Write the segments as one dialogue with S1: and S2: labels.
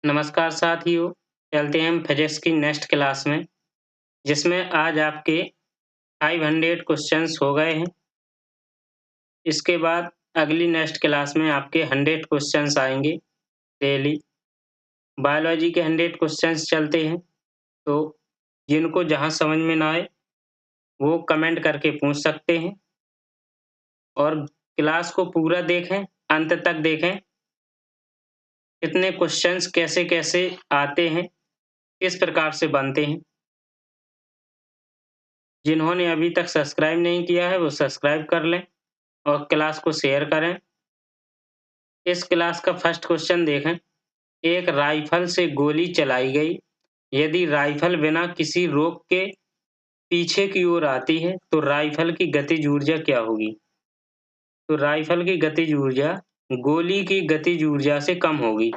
S1: नमस्कार साथियों, चलते हैं हम फिजिक्स की नेक्स्ट क्लास में, जिसमें आज आपके 500 क्वेश्चंस हो गए हैं। इसके बाद अगली नेक्स्ट क्लास में आपके 100 क्वेश्चंस आएंगे डेली। बायोलॉजी के 100 क्वेश्चंस चलते हैं, तो जिनको जहाँ समझ में ना आए, वो कमेंट करके पूछ सकते हैं और क्लास को पूरा देखें, अंत तक देखें। कितने क्वेश्चंस कैसे-कैसे आते हैं, किस प्रकार से बनते हैं। जिन्होंने अभी तक सब्सक्राइब नहीं किया है, वो सब्सक्राइब कर लें और क्लास को शेयर करें। इस क्लास का फर्स्ट क्वेश्चन देखें। एक राइफल से गोली चलाई गई। यदि राइफल बिना किसी रोक के पीछे की ओर आती है, तो राइफल की गतिज ऊर्जा क्या होगी? तो राइफल की गतिज ऊर्जा गोली की गतिज ऊर्जा से कम होगी।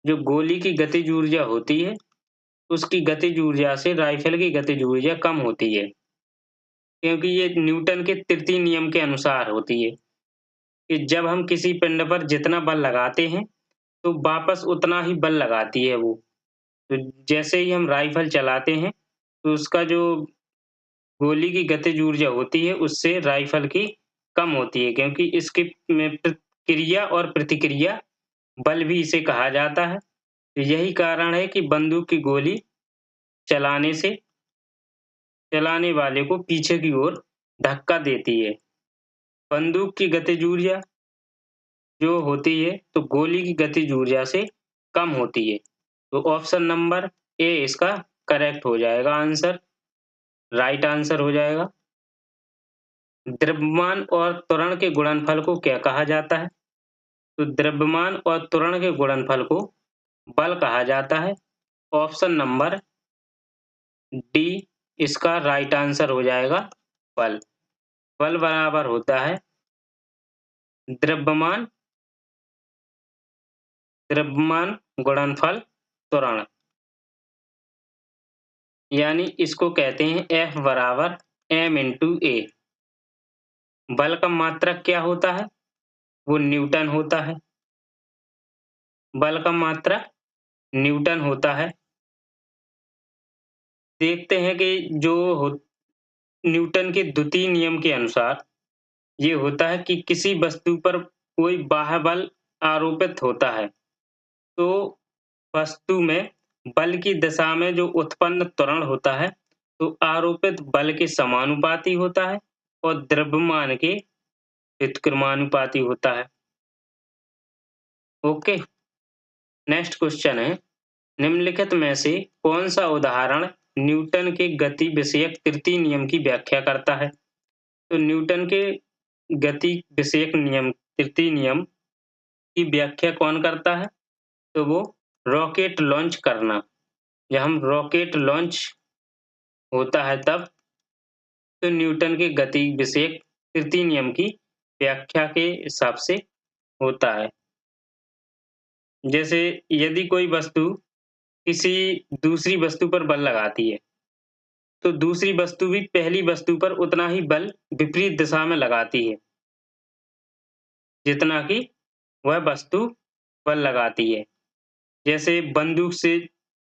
S1: जो गोली की गतिज ऊर्जा होती है, उसकी गतिज ऊर्जा से राइफल की गतिज ऊर्जा कम होती है। क्योंकि ये न्यूटन के तृतीय नियम के अनुसार होती है कि जब हम किसी पिंड पर जितना बल लगाते हैं, तो वापस उतना ही बल लगाती है वो। तो जैसे ही हम राइफल चलाते हैं, तो उसका जो गोली की गतिज ऊर्जा होती है, उससे राइफल की कम होती है, क्योंकि इसकी में क्रिया और प्रतिक्रिया बल भी इसे कहा जाता है। तो यही कारण है कि बंदूक की गोली चलाने से चलाने वाले को पीछे की ओर धक्का देती है। बंदूक की गतिज ऊर्जा जो होती है, तो गोली की गतिज ऊर्जा से कम होती है। तो ऑप्शन नंबर ए इसका करेक्ट हो जाएगा आंसर, राइट आंसर हो जाएगा। द्रव्यमान और त्वरण के गुणनफल को क्या कहा जाता है? तो द्रव्यमान और त्वरण के गुणनफल को बल कहा जाता है। ऑप्शन नंबर डी इसका राइट आंसर हो जाएगा, बल। बल बराबर होता है द्रव्यमान द्रव्यमान गुणनफल त्वरण, यानी इसको कहते हैं F बराबर m इंटू ए। बल का मात्रक क्या होता है? वो न्यूटन होता है। बल का मात्रक न्यूटन होता है। देखते हैं कि जो न्यूटन के द्वितीय नियम के अनुसार ये होता है कि किसी वस्तु पर कोई बाह्य बल आरोपित होता है, तो वस्तु में बल की दिशा में जो उत्पन्न त्वरण होता है, तो आरोपित बल के समानुपाती होता है और द्रव्यमान के व्युत्क्रमानुपाती होता है। ओके, नेक्स्ट क्वेश्चन है, निम्नलिखित में से कौन सा उदाहरण न्यूटन के गति विषयक तृतीय नियम की व्याख्या करता है? तो न्यूटन के गति विषयक नियम तृतीय नियम की व्याख्या कौन करता है? तो वो रॉकेट लॉन्च करना। जब हम रॉकेट लॉन्च होता है तब, तो न्यूटन के गति विषयक तृतीय नियम की व्याख्या के हिसाब से होता है। जैसे यदि कोई वस्तु किसी दूसरी वस्तु पर बल लगाती है, तो दूसरी वस्तु भी पहली वस्तु पर उतना ही बल विपरीत दिशा में लगाती है, जितना कि वह वस्तु बल लगाती है। जैसे बंदूक से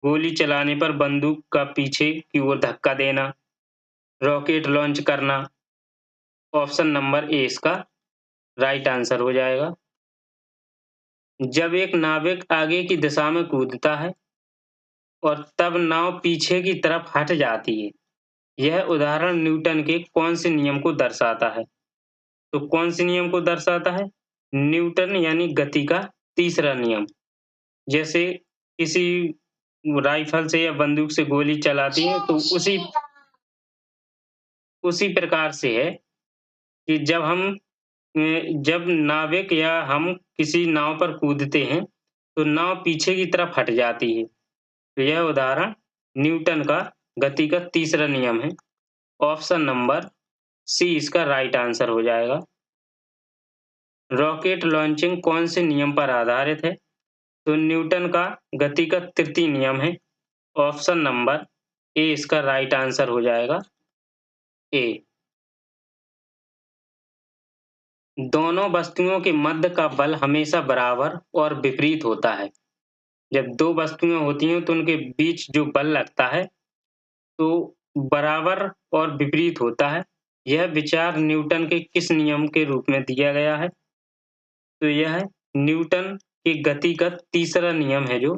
S1: गोली चलाने पर बंदूक का पीछे की ओर धक्का देना, रॉकेट लॉन्च करना। ऑप्शन नंबर ए इसका राइट आंसर हो जाएगा। जब एक नाविक आगे की दिशा में कूदता है और तब नाव पीछे की तरफ हट जाती है, यह उदाहरण न्यूटन के कौन से नियम को दर्शाता है? तो कौन से नियम को दर्शाता है? न्यूटन यानी गति का तीसरा नियम। जैसे किसी राइफल से या बंदूक से गोली चलाती है, तो उसी प्रकार से है कि जब नाविक या हम किसी नाव पर कूदते हैं, तो नाव पीछे की तरफ हट जाती है। तो यह उदाहरण न्यूटन का गति का तीसरा नियम है। ऑप्शन नंबर सी इसका राइट आंसर हो जाएगा। रॉकेट लॉन्चिंग कौन से नियम पर आधारित है? तो न्यूटन का गति का तृतीय नियम है। ऑप्शन नंबर ए इसका राइट आंसर हो जाएगा, ए। दोनों वस्तुओं के मध्य का बल हमेशा बराबर और विपरीत होता है। जब दो वस्तुएं होती हैं तो उनके बीच जो बल लगता है तो बराबर और विपरीत होता है। यह विचार न्यूटन के किस नियम के रूप में दिया गया है? तो यह न्यूटन की गति का तीसरा नियम है जो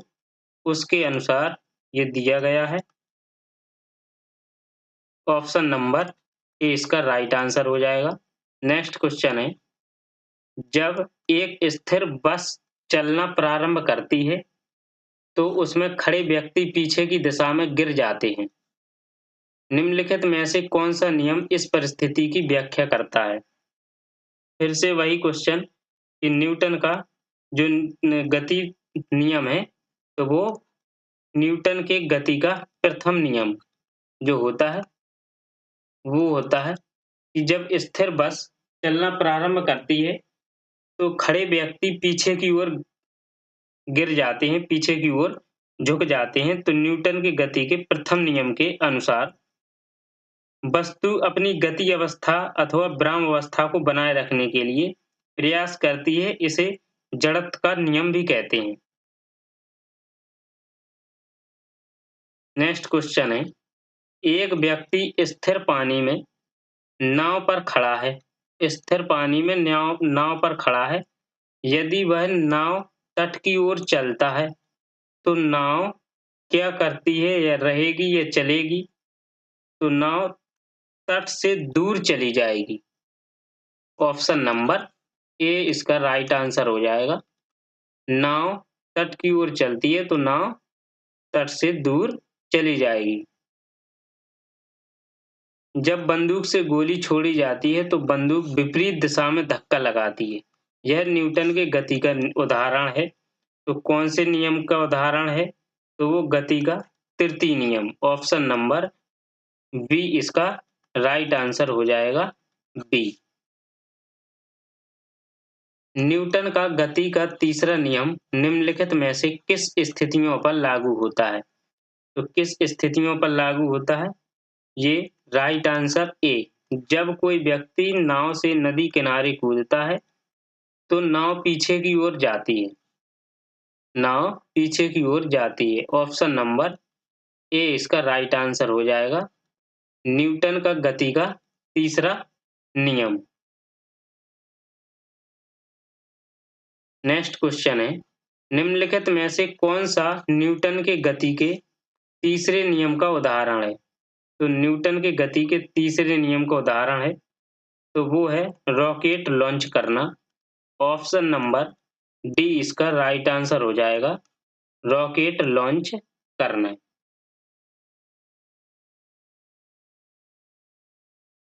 S1: उसके अनुसार ये दिया गया है। ऑप्शन नंबर ए इसका राइट आंसर हो जाएगा। नेक्स्ट क्वेश्चन है, जब एक स्थिर बस चलना प्रारंभ करती है तो उसमें खड़े व्यक्ति पीछे की दिशा में गिर जाते हैं। निम्नलिखित में से कौन सा नियम इस परिस्थिति की व्याख्या करता है? फिर से वही क्वेश्चन कि न्यूटन का जो गति नियम है तो वो न्यूटन के गति का प्रथम नियम जो होता है वो होता है कि जब स्थिर बस चलना प्रारंभ करती है तो खड़े व्यक्ति पीछे की ओर गिर जाते हैं, पीछे की ओर झुक जाते हैं। तो न्यूटन की गति के प्रथम नियम के अनुसार वस्तु अपनी गति अवस्था अथवा विराम अवस्था को बनाए रखने के लिए प्रयास करती है। इसे जड़त्व का नियम भी कहते हैं। नेक्स्ट क्वेश्चन है, एक व्यक्ति स्थिर पानी में नाव पर खड़ा है। स्थिर पानी में नाव नाव पर खड़ा है। यदि वह नाव तट की ओर चलता है तो नाव क्या करती है? या रहेगी या चलेगी? तो नाव तट से दूर चली जाएगी। ऑप्शन नंबर ए इसका राइट आंसर हो जाएगा। नाव तट की ओर चलती है तो नाव तट से दूर चली जाएगी। जब बंदूक से गोली छोड़ी जाती है तो बंदूक विपरीत दिशा में धक्का लगाती है। यह न्यूटन के गति का उदाहरण है। तो कौन से नियम का उदाहरण है? तो वो गति का तृतीय नियम। ऑप्शन नंबर बी इसका राइट आंसर हो जाएगा, बी। न्यूटन का गति का तीसरा नियम निम्नलिखित में से किस स्थितियों पर लागू होता है? तो किस स्थितियों पर लागू होता है? ये राइट आंसर ए, जब कोई व्यक्ति नाव से नदी किनारे कूदता है तो नाव पीछे की ओर जाती है। नाव पीछे की ओर जाती है। ऑप्शन नंबर ए इसका राइट आंसर हो जाएगा। न्यूटन का गति का तीसरा नियम। नेक्स्ट क्वेश्चन है, निम्नलिखित में से कौन सा न्यूटन के गति के तीसरे नियम का उदाहरण है? तो न्यूटन के गति के तीसरे नियम का उदाहरण है तो वो है रॉकेट लॉन्च करना। ऑप्शन नंबर डी इसका राइट आंसर हो जाएगा। रॉकेट लॉन्च करना।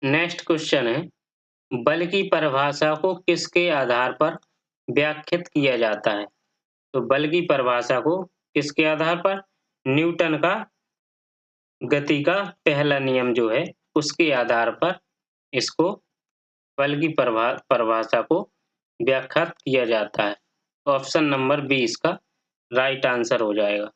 S1: नेक्स्ट क्वेश्चन है, बल की परिभाषा को किसके आधार पर व्याख्यात किया जाता है? तो बल की परिभाषा को किसके आधार पर? न्यूटन का गति का पहला नियम जो है उसके आधार पर इसको बल की परिभाषा को व्याख्यात किया जाता है। ऑप्शन नंबर बी इसका राइट आंसर हो जाएगा।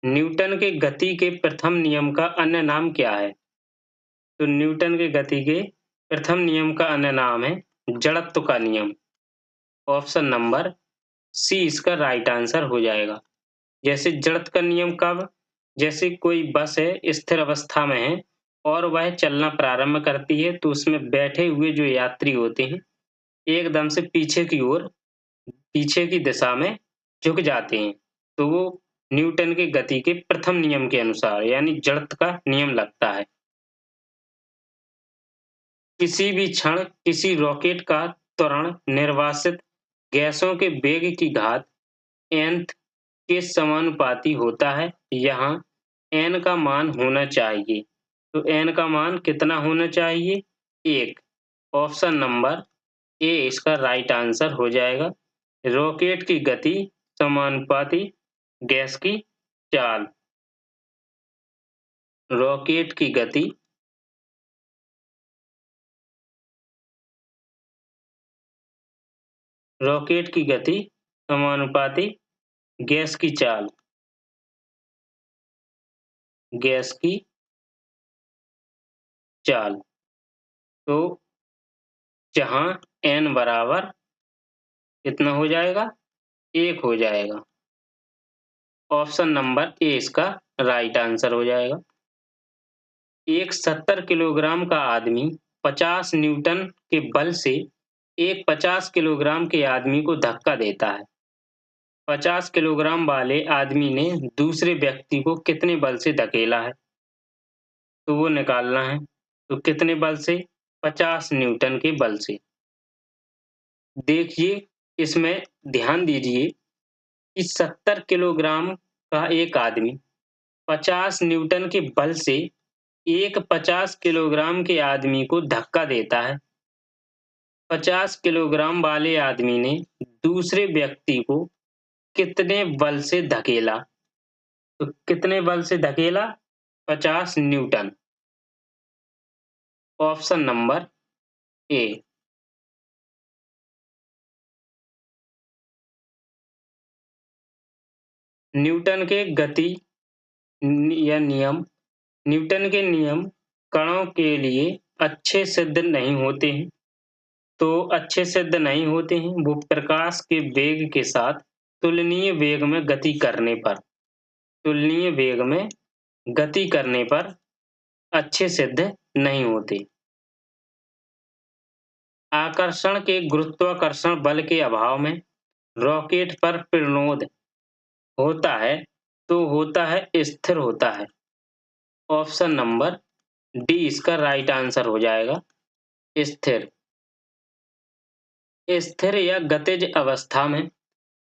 S1: न्यूटन के गति के प्रथम नियम का अन्य नाम क्या है? तो न्यूटन के गति के प्रथम नियम का अन्य नाम है जड़त्व का नियम। ऑप्शन नंबर सी इसका राइट आंसर हो जाएगा। जैसे जड़त्व का नियम कब? जैसे कोई बस है, स्थिर अवस्था में है और वह चलना प्रारंभ करती है तो उसमें बैठे हुए जो यात्री होते हैं एकदम से पीछे की दिशा में झुक जाते हैं। तो वो न्यूटन के गति के प्रथम नियम के अनुसार यानी जड़त्व का नियम लगता है। किसी भी क्षण किसी रॉकेट का त्वरण निर्वासित गैसों के वेग की घात nth के समानुपाती होता है। यहाँ n का मान होना चाहिए। तो n का मान कितना होना चाहिए? 1। ऑप्शन नंबर ए इसका राइट आंसर हो जाएगा। रॉकेट की गति समानुपाती गैस की चाल। रॉकेट की गति समानुपाती गैस की चाल। गैस की चाल। तो जहाँ n बराबर कितना हो जाएगा? 1 हो जाएगा। ऑप्शन नंबर ए इसका राइट आंसर हो जाएगा। एक 70 किलोग्राम का आदमी 50 न्यूटन के बल से एक 50 किलोग्राम के आदमी को धक्का देता है। 50 किलोग्राम वाले आदमी ने दूसरे व्यक्ति को कितने बल से धकेला है? तो वो निकालना है। तो कितने बल से? 50 न्यूटन के बल से। देखिए, इसमें ध्यान दीजिए कि 70 किलोग्राम का एक आदमी 50 न्यूटन के बल से एक 50 किलोग्राम के आदमी को धक्का देता है। 50 किलोग्राम वाले आदमी ने दूसरे व्यक्ति को कितने बल से धकेला? तो कितने बल से धकेला? 50 Newton. Option number A. Newton के गति या नियम न्यूटन के नियम कणों के लिए अच्छे सिद्ध नहीं होते हैं। तो अच्छे सिद्ध नहीं होते हैं वो प्रकाश के वेग के साथ तुलनीय वेग में गति करने पर तुलनीय वेग में गति करने पर अच्छे सिद्ध नहीं होते। आकर्षण के गुरुत्वाकर्षण बल के अभाव में रॉकेट पर प्रणोद होता है तो होता है स्थिर होता है। ऑप्शन नंबर डी इसका राइट आंसर हो जाएगा। स्थिर। स्थिर या गतिज अवस्था में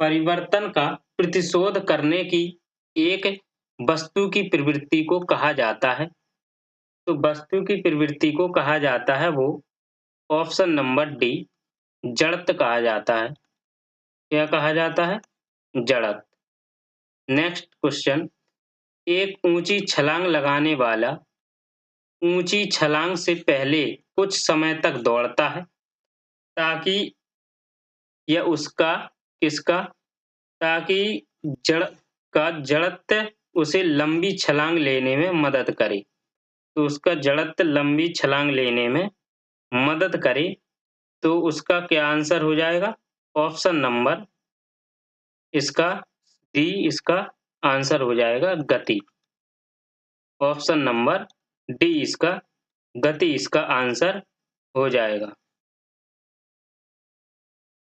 S1: परिवर्तन का प्रतिशोध करने की एक वस्तु की प्रवृत्ति को कहा जाता है। तो वस्तु की प्रवृत्ति को कहा जाता है वो ऑप्शन नंबर डी जड़त्व कहा जाता है। क्या कहा जाता है? जड़त्व। Next question. एक ऊंची छलांग लगाने वाला ऊंची छलांग से पहले कुछ समय तक दौड़ता है ताकि यह उसका किसका ताकि जड़त्व उसे लंबी छलांग लेने में मदद करे। तो उसका जड़त्व लंबी छलांग लेने में मदद करे तो उसका क्या आंसर हो जाएगा? ऑप्शन नंबर इसका डी इसका आंसर हो जाएगा गति। ऑप्शन नंबर डी इसका गति इसका आंसर हो जाएगा।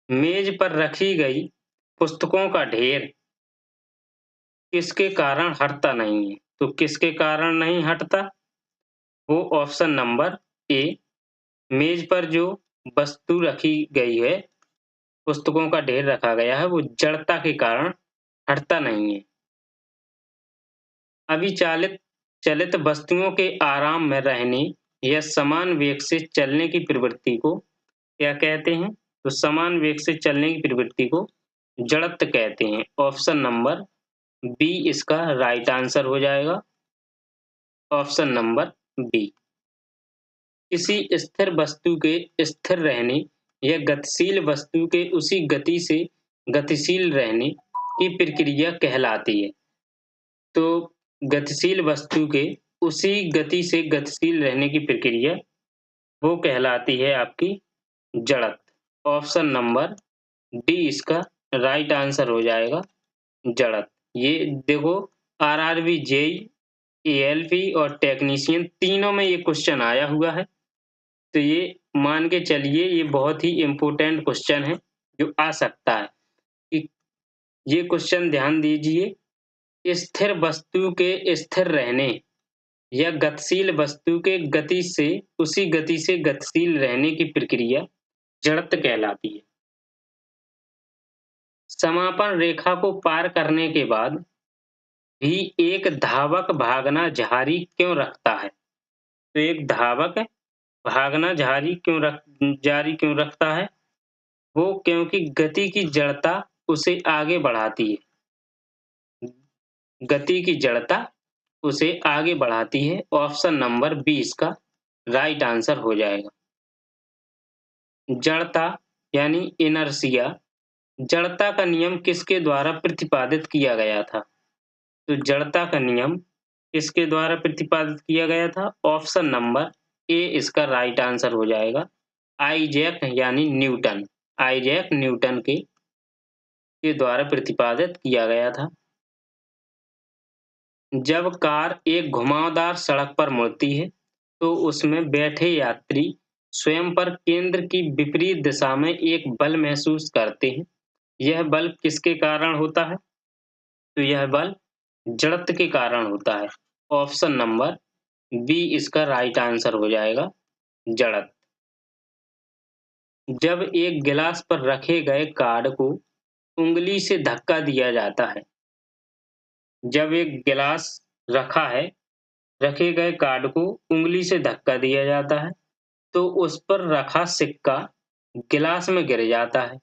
S1: मेज पर रखी गई पुस्तकों का ढेर किसके कारण हटता नहीं है? तो किसके कारण नहीं हटता? वो ऑप्शन नंबर ए मेज पर जो वस्तु रखी गई है पुस्तकों का ढेर रखा गया है वो जड़ता के कारण हटता नहीं है। अभिचालित चलित वस्तुओं के आराम में रहने या समान वेग से चलने की प्रवृत्ति को क्या कहते हैं? तो समान वेग से चलने की प्रवृत्ति को जड़त्व कहते हैं। ऑप्शन नंबर बी इसका राइट आंसर हो जाएगा। Option number B. किसी स्थिर वस्तु के स्थिर रहने या गतिशील वस्तु के उसी गति से गतिशील रहने की प्रक्रिया कहलाती है। तो गतिशील वस्तु के उसी गति से गतिशील रहने की प्रक्रिया वो कहलाती है आपकी जड़त्व। ऑप्शन नंबर डी इसका राइट आंसर हो जाएगा जड़त्व। ये देखो आरआरबी, जेईई, एएलपी और टेक्नीशियन तीनों में ये क्वेश्चन आया हुआ है। तो ये मान के चलिए ये बहुत ही इम्पोर्टेंट क्वेश्चन है जो आ सकता है। कि ये क्वेश्चन ध्यान दीजिए। स्थिर वस्तु के स्थिर रहने या गतिशील वस्तु के गति से उसी गति से गतिशील रहने की प्रक्रिया जड़त्व कहलाती है। समापन रेखा को पार करने के बाद भी एक धावक भागना जारी क्यों रखता है? तो एक धावक भागना जारी क्यों रखता है? वो क्योंकि गति की जड़ता उसे आगे बढ़ाती है। गति की जड़ता उसे आगे बढ़ाती है। ऑप्शन नंबर बी इसका राइट आंसर हो जाएगा। जड़ता यानी इनर्शिया, जड़ता का नियम किसके द्वारा प्रतिपादित किया गया था? तो जड़ता का नियम किसके द्वारा प्रतिपादित किया गया था? ऑप्शन नंबर ए इसका राइट आंसर हो जाएगा। आइजैक यानी न्यूटन, आइजैक न्यूटन के द्वारा प्रतिपादित किया गया था। जब कार एक घुमावदार सड़क पर मुड़ती है तो उसमें बैठे यात्री स्वयं पर केंद्र की विपरीत दिशा में एक बल महसूस करते हैं। यह बल किसके कारण होता है? तो यह बल जड़त्व के कारण होता है। ऑप्शन नंबर बी इसका राइट आंसर हो जाएगा, जड़त्व। जब एक गिलास पर रखे गए कार्ड को उंगली से धक्का दिया जाता है। जब एक गिलास रखा है, रखे गए कार्ड को उंगली से धक्का दिया जाता है तो उस पर रखा सिक्का गिलास में गिर जाता है।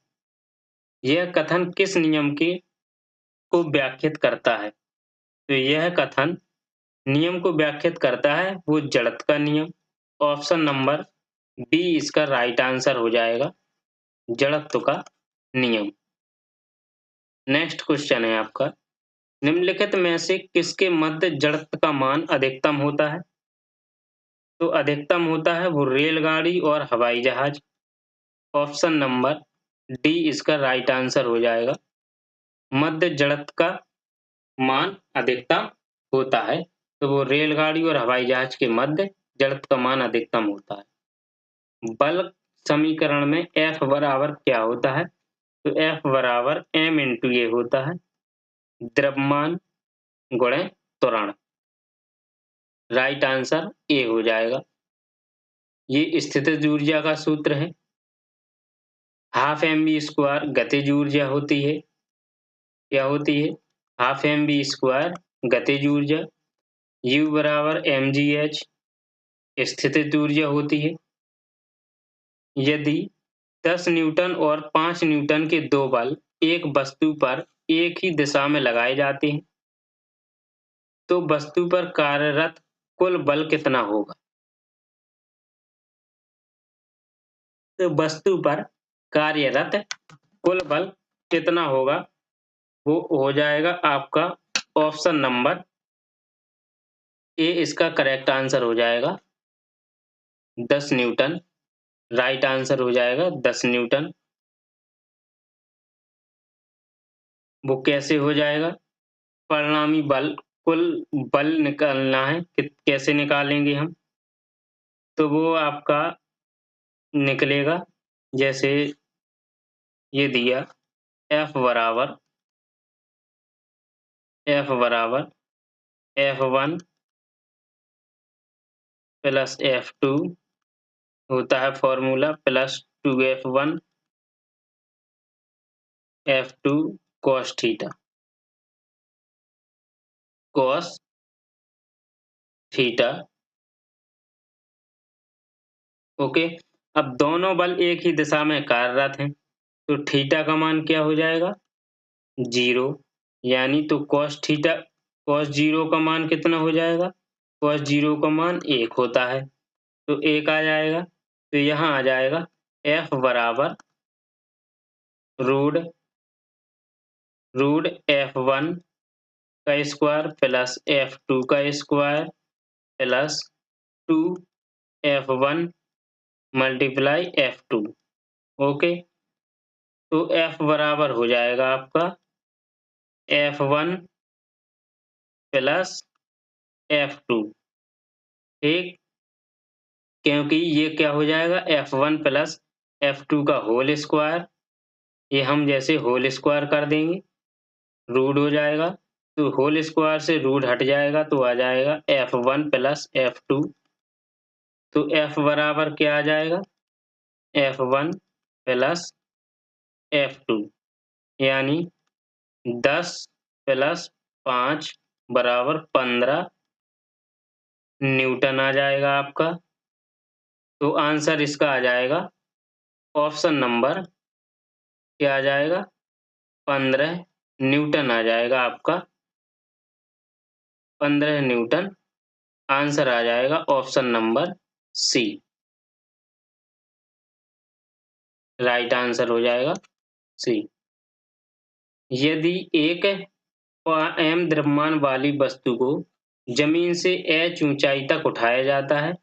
S1: यह कथन किस नियम के को व्याख्यात करता है? तो यह कथन नियम को व्याख्यात करता है वो जड़त्व का नियम। ऑप्शन नंबर बी इसका राइट आंसर हो जाएगा, जड़त्व का नियम। नेक्स्ट क्वेश्चन है आपका, निम्नलिखित में से किसके मध्य जड़त्व का मान अधिकतम होता है? तो अधिकतम होता है वो रेलगाड़ी और हवाई जहाज। ऑप्शन नंबर डी इसका राइट आंसर हो जाएगा, मध्य जड़त्व का मान अधिकतम होता है तो वो रेलगाड़ी और हवाई जहाज के मध्य जड़त्व का मान अधिकतम होता है। बल समीकरण में F बराबर क्या होता है? तो F बराबर m इंटू ए होता है, द्रव्यमान गुणे त्वरण। राइट आंसर ए हो जाएगा। ये स्थितिज ऊर्जा का सूत्र है। हाफ mv² गतिज ऊर्जा होती है। क्या होती है? हाफ mv² गतिज ऊर्जा। U बराबर mgh स्थितिज ऊर्जा होती है। यदि 10 न्यूटन और 5 न्यूटन के दो बल एक वस्तु पर एक ही दिशा में लगाए जाते हैं तो वस्तु पर कार्यरत कुल बल कितना होगा? तो वस्तु पर कार्यरत कुल बल कितना होगा? वो हो जाएगा आपका ऑप्शन नंबर ए इसका करेक्ट आंसर हो जाएगा, 10 न्यूटन। राइट आंसर हो जाएगा 10 न्यूटन। वो कैसे हो जाएगा? परिणामी बल कुल बल निकालना है, कैसे निकालेंगे हम? तो वो आपका निकलेगा जैसे ये दिया F बराबर F1 प्लस F2 होता है formula, plus 2F1 F2 cos theta, cos theta. Okay, अब दोनों बल एक ही दिशा में कार्यरत हैं तो थीटा का मान क्या हो जाएगा? 0। यानी तो cos थीटा cos 0 का मान कितना हो जाएगा? cos 0 का मान 1 होता है तो 1 आ जाएगा। तो यहाँ आ जाएगा F बराबर रूट F1 का स्क्वायर प्लस F2 का square plus 2F1 multiply F2। Okay, तो F बराबर हो जाएगा आपका F1 प्लस F2। ठीक, क्योंकि ये क्या हो जाएगा F1 प्लस F2 का होल स्क्वायर। ये हम जैसे होल स्क्वायर कर देंगे, रूट हो जाएगा तो होल स्क्वायर से रूट हट जाएगा तो आ जाएगा F1 प्लस F2। तो F बराबर क्या आ जाएगा? F1 प्लस F2 यानी 10 प्लस 5 बराबर 15 न्यूटन आ जाएगा आपका। तो आंसर इसका आ जाएगा ऑप्शन नंबर क्या आ जाएगा? 15 न्यूटन आ जाएगा आपका, 15 न्यूटन आंसर आ जाएगा option number C. Right answer हो जाएगा सी। यदि एक m द्रव्यमान वाली वस्तु को जमीन से h ऊंचाई तक उठाया जाता है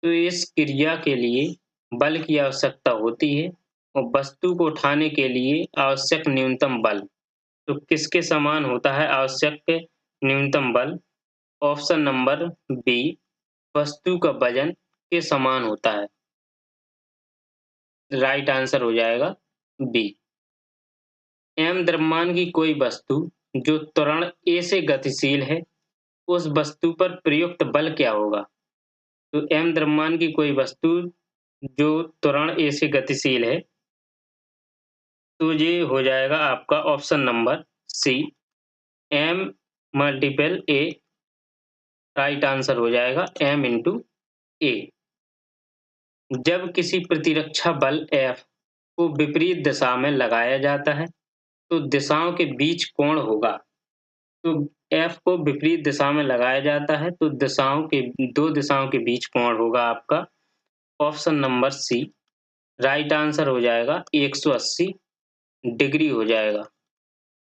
S1: तो इस क्रिया के लिए बल की आवश्यकता होती है और वस्तु को उठाने के लिए आवश्यक न्यूनतम बल तो किसके समान होता है आवश्यक न्यूनतम बल? ऑप्शन नंबर बी, वस्तु का वजन के समान होता है। राइट आंसर हो जाएगा बी। एम द्रव्यमान की कोई वस्तु जो त्वरण ए से गतिशील है, उस वस्तु पर प्रयुक्त बल क्या होगा? तो एम द्रव्यमान की कोई वस्तु जो त्वरण ए से गतिशील है, तो ये हो जाएगा आपका option number C, M multiple A. Right answer हो जाएगा एम इंटू ए। जब किसी प्रतिरक्षा बल F को विपरीत दिशा में लगाया जाता है, तो दिशाओं के बीच कोण होगा। तो F को विपरीत दिशा में लगाया जाता है, तो दो दिशाओं के बीच कोण होगा आपका option number C. Right answer हो जाएगा 180 डिग्री हो जाएगा।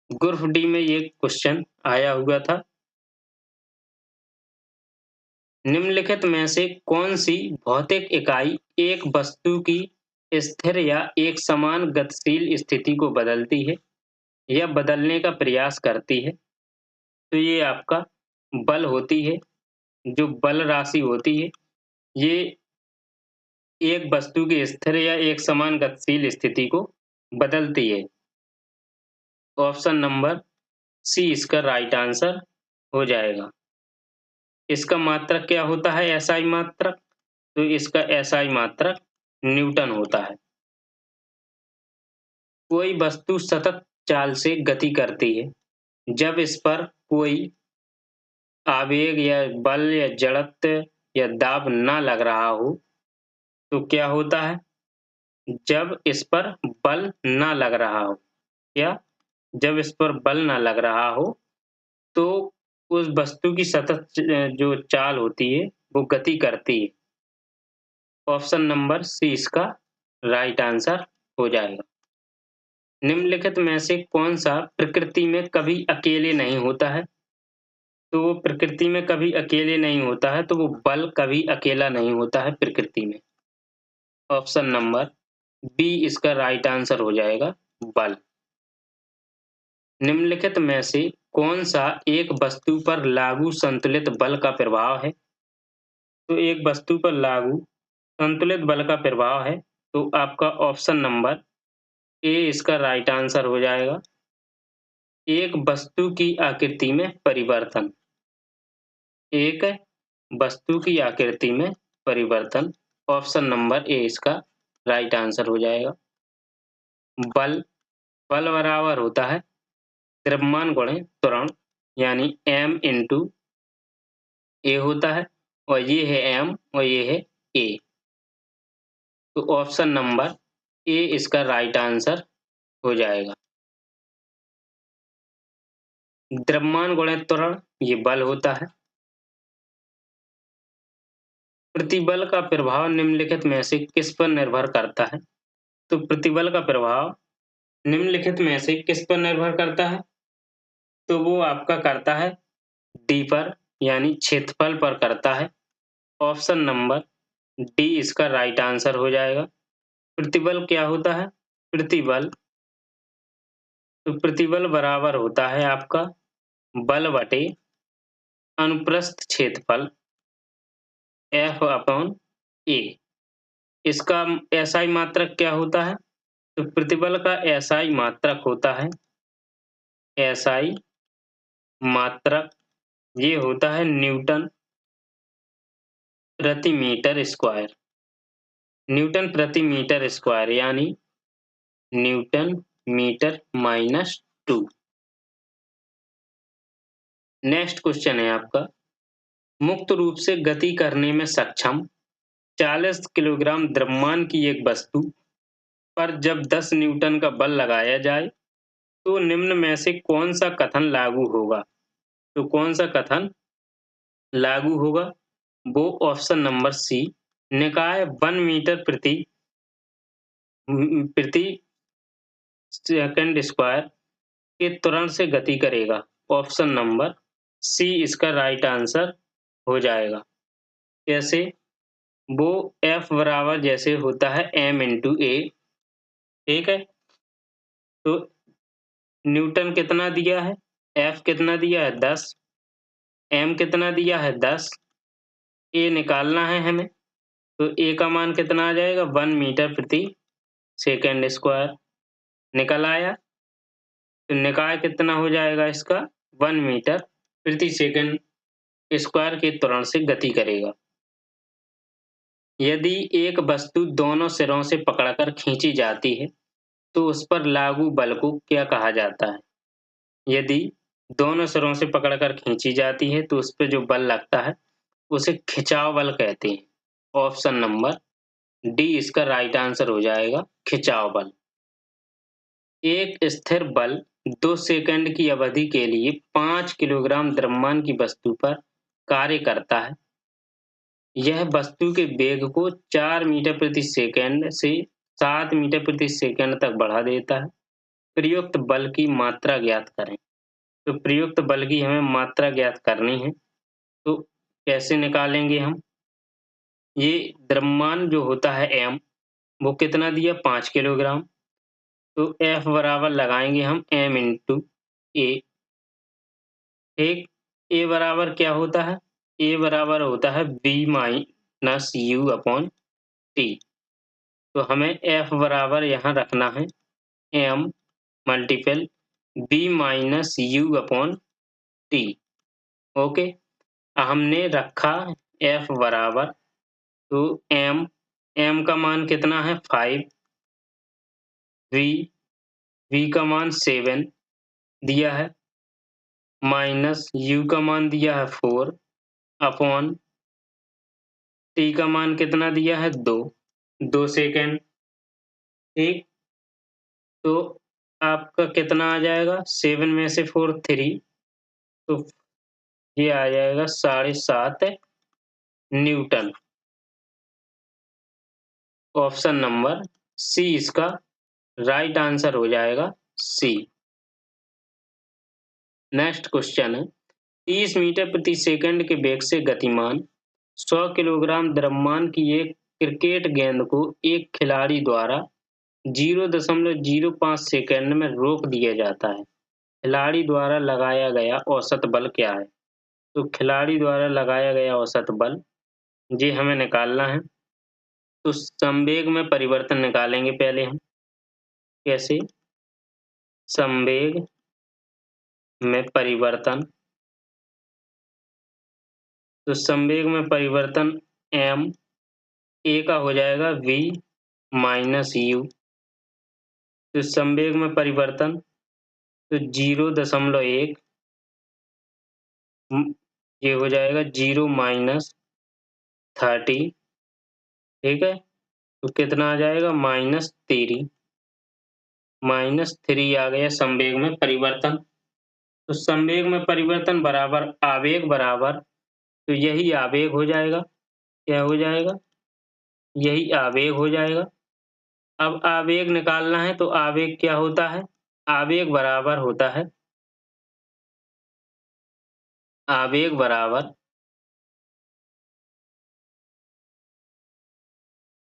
S1: ग्रुप डी में ये क्वेश्चन आया हुआ था। निम्नलिखित में से कौन सी भौतिक इकाई एक वस्तु की स्थिर या एक समान गतिशील स्थिति को बदलती है या बदलने का प्रयास करती है? तो ये आपका बल होती है। जो बल राशि होती है, ये एक वस्तु की स्थिर या एक समान गतिशील स्थिति को बदलती है। ऑप्शन नंबर सी इसका राइट आंसर हो जाएगा। इसका मात्रक क्या होता है? एसआई मात्रक। तो इसका एसआई मात्रक न्यूटन होता है। कोई वस्तु सतत चाल से गति करती है जब इस पर कोई आवेग या बल या जड़त्व या दाब ना लग रहा हो, तो क्या होता है? जब इस पर बल ना लग रहा हो, क्या? जब इस पर बल ना लग रहा हो, तो उस वस्तु की सतत जो चाल होती है, वो गति करती है। ऑप्शन नंबर सी इसका राइट आंसर हो जाएगा। निम्नलिखित में से कौन सा प्रकृति में कभी अकेले नहीं होता है? तो वो प्रकृति में कभी अकेले नहीं होता है, तो वो बल कभी अकेला नहीं होता है प्रकृति में। ऑप्शन नंबर बी इसका राइट आंसर हो जाएगा, बल। निम्नलिखित में से कौन सा एक वस्तु पर लागू संतुलित बल का प्रभाव है? तो एक वस्तु पर लागू संतुलित बल का प्रभाव है, तो आपका ऑप्शन नंबर ए इसका राइट आंसर हो जाएगा। एक वस्तु की आकृति में परिवर्तन। एक वस्तु की आकृति में परिवर्तन। ऑप्शन नंबर ए इसका राइट आंसर हो जाएगा। बल बराबर होता है द्रव्यमान गुणे त्वरण, यानी m इंटू ए होता है, और ये है m और ये है a। तो ऑप्शन नंबर ए इसका राइट आंसर हो जाएगा। द्रव्यमान गुणे त्वरण ये बल होता है। प्रतिबल का प्रभाव निम्नलिखित में से किस पर निर्भर करता है? तो प्रतिबल का प्रभाव निम्नलिखित में से किस पर निर्भर करता है? तो वो आपका करता है डी पर, यानी क्षेत्रफल पर करता है। ऑप्शन नंबर डी इसका राइट आंसर हो जाएगा। प्रतिबल क्या होता है? प्रतिबल बराबर होता है आपका बल बटे अनुप्रस्थ क्षेत्रफल F अपॉन ए। इसका एसआई मात्रक क्या होता है? तो प्रतिबल का एसआई मात्रक होता है, एसआई मात्रक ये होता है न्यूटन प्रति मीटर स्क्वायर। न्यूटन प्रति मीटर स्क्वायर यानी newton metre minus 2। Next question है आपका, मुक्त रूप से गति करने में सक्षम 40 किलोग्राम द्रव्यमान की एक वस्तु पर जब 10 न्यूटन का बल लगाया जाए, तो निम्न में से कौन सा कथन लागू होगा? तो कौन सा कथन लागू होगा? वो ऑप्शन नंबर सी, निकाय 1 मीटर प्रति सेकंड स्क्वायर के त्वरण से गति करेगा। ऑप्शन नंबर सी इसका राइट आंसर हो जाएगा। कैसे? वो F बराबर जैसे होता है m इंटू ए, ठीक है? तो न्यूटन कितना दिया है? F कितना दिया है? 10। m कितना दिया है 10, a निकालना है हमें, तो a का मान कितना आ जाएगा 1 मीटर प्रति सेकंड स्क्वायर। निकल आया, तो निकाय कितना हो जाएगा इसका 1 मीटर प्रति सेकंड स्क्वायर के त्वरण से गति करेगा। यदि एक वस्तु दोनों सिरों से पकड़कर खींची जाती है, तो उस पर लागू बल को क्या कहा जाता है? यदि दोनों सिरों से पकड़कर खींची जाती है, तो उस पे जो बल लगता है, उसे खिंचाव बल कहते हैं। ऑप्शन नंबर डी इसका राइट आंसर हो जाएगा, खिंचाव बल। एक स्थिर बल 2 सेकंड की अवधि के लिए 5 किलोग्राम द्रव्यमान की वस्तु पर कार्य करता है। यह वस्तु के वेग को 4 मीटर प्रति सेकंड से 7 मीटर प्रति सेकंड तक बढ़ा देता है। प्रयुक्त बल की मात्रा ज्ञात करें। तो प्रयुक्त बल की हमें मात्रा ज्ञात करनी है, तो कैसे निकालेंगे हम? ये द्रव्यमान जो होता है m, वो कितना दिया 5 किलोग्राम, तो F बराबर लगाएंगे हम m इंटू a। ठीक, a बराबर क्या होता है? a बराबर होता है b minus u upon t। तो हमें F बराबर यहाँ रखना है m multiple b minus u upon t। Okay, हमने रखा F बराबर, तो m का मान कितना है 5, v का मान 7 दिया है, माइनस u का मान दिया है 4 अपॉन t का मान कितना दिया है 2 सेकंड। ठीक, तो आपका कितना आ जाएगा 7 में से 4 3, तो ये आ जाएगा 7.5 न्यूटन। ऑप्शन नंबर सी इसका राइट आंसर हो जाएगा, सी। नेक्स्ट क्वेश्चन है, 30 मीटर प्रति सेकंड के वेग से गतिमान 100 किलोग्राम द्रव्यमान की एक क्रिकेट गेंद को एक खिलाड़ी द्वारा 0.05 सेकंड में रोक दिया जाता है। खिलाड़ी द्वारा लगाया गया औसत बल क्या है? तो खिलाड़ी द्वारा लगाया गया औसत बल ये हमें निकालना है। तो संवेग में परिवर्तन निकालेंगे पहले हम। कैसे? संवेग में परिवर्तन, तो संवेग में परिवर्तन m a का हो जाएगा v माइनस u। तो संवेग में परिवर्तन, तो 0.1 ये हो जाएगा 0 माइनस 30। ठीक है, तो कितना आ जाएगा -3 -3 आ गया संवेग में परिवर्तन। तो संवेग में परिवर्तन बराबर आवेग बराबर, तो यही आवेग हो जाएगा। क्या हो जाएगा? यही आवेग हो जाएगा। अब आवेग निकालना है, तो आवेग क्या होता है? आवेग बराबर होता है, आवेग बराबर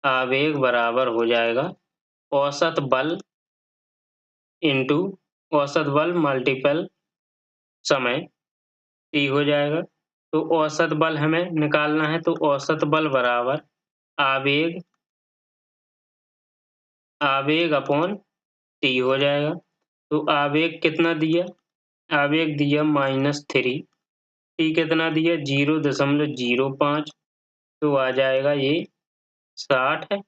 S1: आवेग बराबर हो जाएगा औसत बल इंटू औसत बल मल्टीपल समय t हो जाएगा। तो औसत बल हमें निकालना है, तो औसत बल बराबर आवेग आवेग अपॉन t हो जाएगा। तो आवेग कितना दिया? आवेग दिया -3, t कितना दिया 0.05, तो आ जाएगा ये 60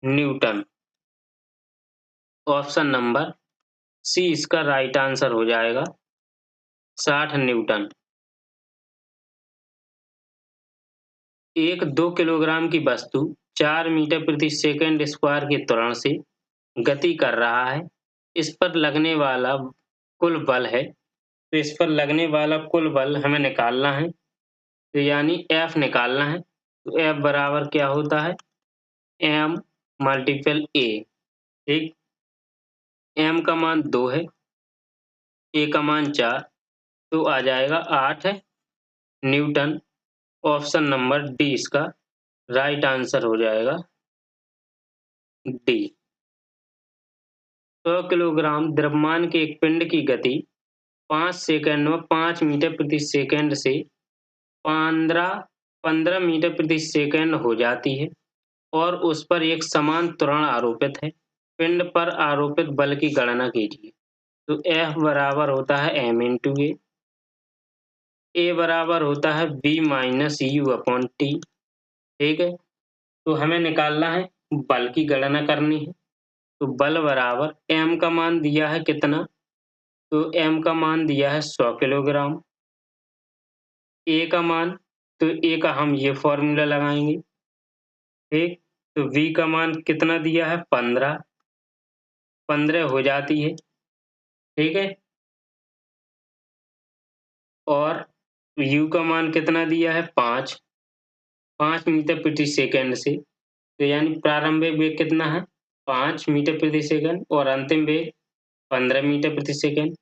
S1: न्यूटन। ऑप्शन नंबर सी इसका राइट आंसर हो जाएगा, 60 न्यूटन। एक 2 किलोग्राम की वस्तु 4 मीटर प्रति सेकंड स्क्वायर के त्वरण से गति कर रहा है। इस पर लगने वाला कुल बल है। तो इस पर लगने वाला कुल बल हमें निकालना है, तो यानी F निकालना है। तो F बराबर क्या होता है? m multiple a। ठीक, m का मान 2 है, a का मान 4, तो आ जाएगा 8 न्यूटन। ऑप्शन नंबर डी इसका राइट आंसर हो जाएगा, डी। 100 किलोग्राम द्रव्यमान के एक पिंड की गति 5 सेकंड में 5 मीटर प्रति सेकंड से 15 मीटर प्रति सेकंड हो जाती है और उस पर एक समान त्वरण आरोपित है। पिंड पर आरोपित बल की गणना कीजिए। तो F बराबर होता है m इंटू A बराबर होता है B minus you upon T. ठीक है, तो हमें निकालना है, बल की गणना करनी है। तो बल बराबर m का मान दिया है कितना, तो m का मान दिया है 100 किलोग्राम। A का मान, तो A का हम ये फॉर्मूला लगाएंगे। ठीक, तो V का मान कितना दिया है 15 हो जाती है। ठीक है, और U का मान कितना दिया है 5 मीटर प्रति सेकंड से, तो यानी प्रारंभिक वेग कितना है 5 मीटर प्रति सेकंड और अंतिम वेग 15 मीटर प्रति सेकंड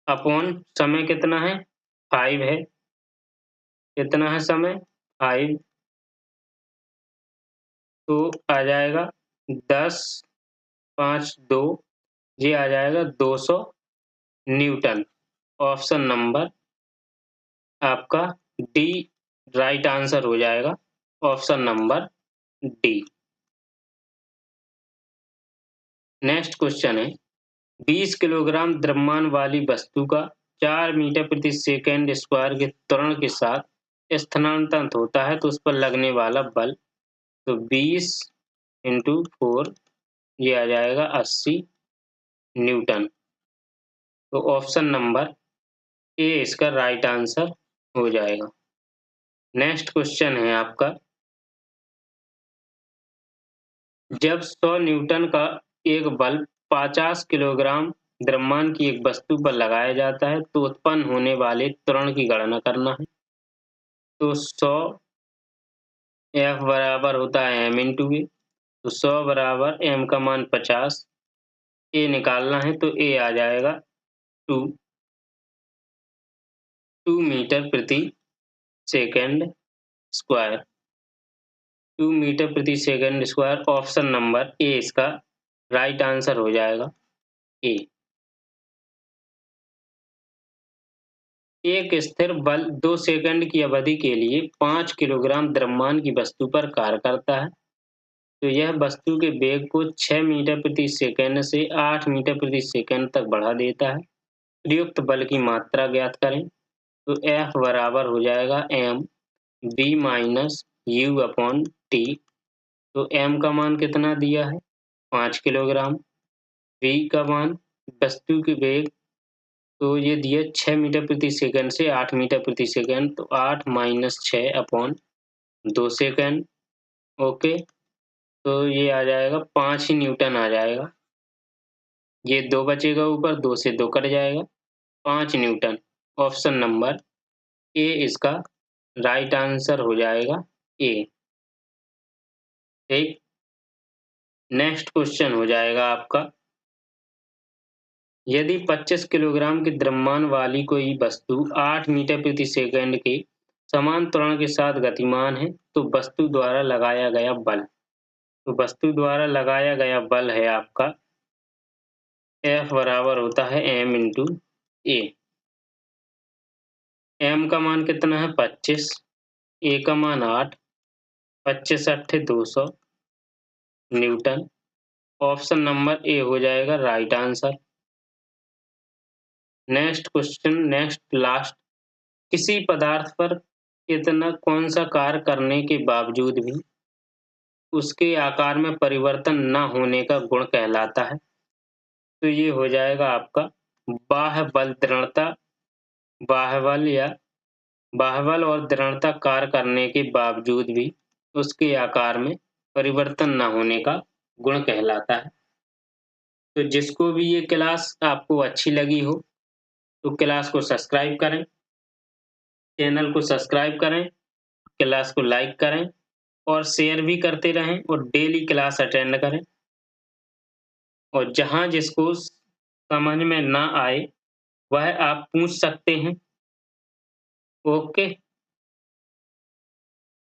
S1: अपॉन समय कितना है 5 है। कितना है समय 5, तो आ जाएगा 10 5 2, ये आ जाएगा 200 न्यूटन। ऑप्शन नंबर आपका डी राइट आंसर हो जाएगा, option number D. Next question है, 20 किलोग्राम द्रव्यमान वाली वस्तु का 4 मीटर प्रति सेकंड स्क्वायर के त्वरण के साथ स्थानांतरित होता है, तो उस पर लगने वाला बल, तो 20 इंटू 4, ये आ जाएगा 80 न्यूटन। तो ऑप्शन नंबर ए इसका राइट आंसर हो जाएगा। नेक्स्ट क्वेश्चन है आपका, जब 100 न्यूटन का एक बल 50 किलोग्राम द्रव्यमान की एक वस्तु पर लगाया जाता है, तो उत्पन्न होने वाले त्वरण की गणना करना है। तो 100 F बराबर होता है m इंटू ए, तो 100 बराबर m का मान 50, a निकालना है तो a आ जाएगा 2 मीटर प्रति सेकंड स्क्वायर। 2 मीटर प्रति second square, option number A इसका राइट आंसर हो जाएगा, ए। एक स्थिर बल 2 सेकंड की अवधि के लिए 5 किलोग्राम द्रव्यमान की वस्तु पर कार्य करता है, तो यह वस्तु के वेग को 6 मीटर प्रति सेकंड से 8 मीटर प्रति सेकंड तक बढ़ा देता है। प्रयुक्त बल की मात्रा ज्ञात करें। तो F बराबर हो जाएगा m b minus you upon T. तो m का मान कितना दिया है 5 किलोग्राम, v का मान वस्तु के वेग, तो ये दिया 6 मीटर प्रति सेकंड से 8 मीटर प्रति सेकंड, तो 8 माइनस 6 अपॉन 2 सेकंड। ओके, तो ये आ जाएगा 5 ही न्यूटन आ जाएगा। ये 2 बचेगा ऊपर, 2 से 2 कट जाएगा, 5 न्यूटन। ऑप्शन नंबर ए इसका राइट आंसर हो जाएगा, ए। ठीक, नेक्स्ट क्वेश्चन हो जाएगा आपका, यदि 25 किलोग्राम के द्रव्यमान वाली कोई वस्तु 8 मीटर प्रति सेकंड के समान त्वरण के साथ गतिमान है, तो वस्तु द्वारा लगाया गया बल, तो वस्तु द्वारा लगाया गया बल है आपका F बराबर होता है m इंटू ए। m का मान कितना है 25, a का मान 8, 25 अट्ठे 200 न्यूटन। ऑप्शन नंबर ए हो जाएगा right answer. Next question, next last, किसी पदार्थ पर इतना कौन सा कार्य करने के बावजूद भी उसके आकार में परिवर्तन न होने का गुण कहलाता है, तो ये हो जाएगा आपका बाह्य बल दृढ़ता। बाह्य बल और दृढ़ता कार्य करने के बावजूद भी उसके आकार में परिवर्तन न होने का गुण कहलाता है। तो जिसको भी ये क्लास आपको अच्छी लगी हो, तो क्लास को सब्सक्राइब करें, चैनल को सब्सक्राइब करें, क्लास को लाइक करें और शेयर भी करते रहें और डेली क्लास अटेंड करें। और जहाँ जिसको समझ में ना आए वह आप पूछ सकते हैं। ओके।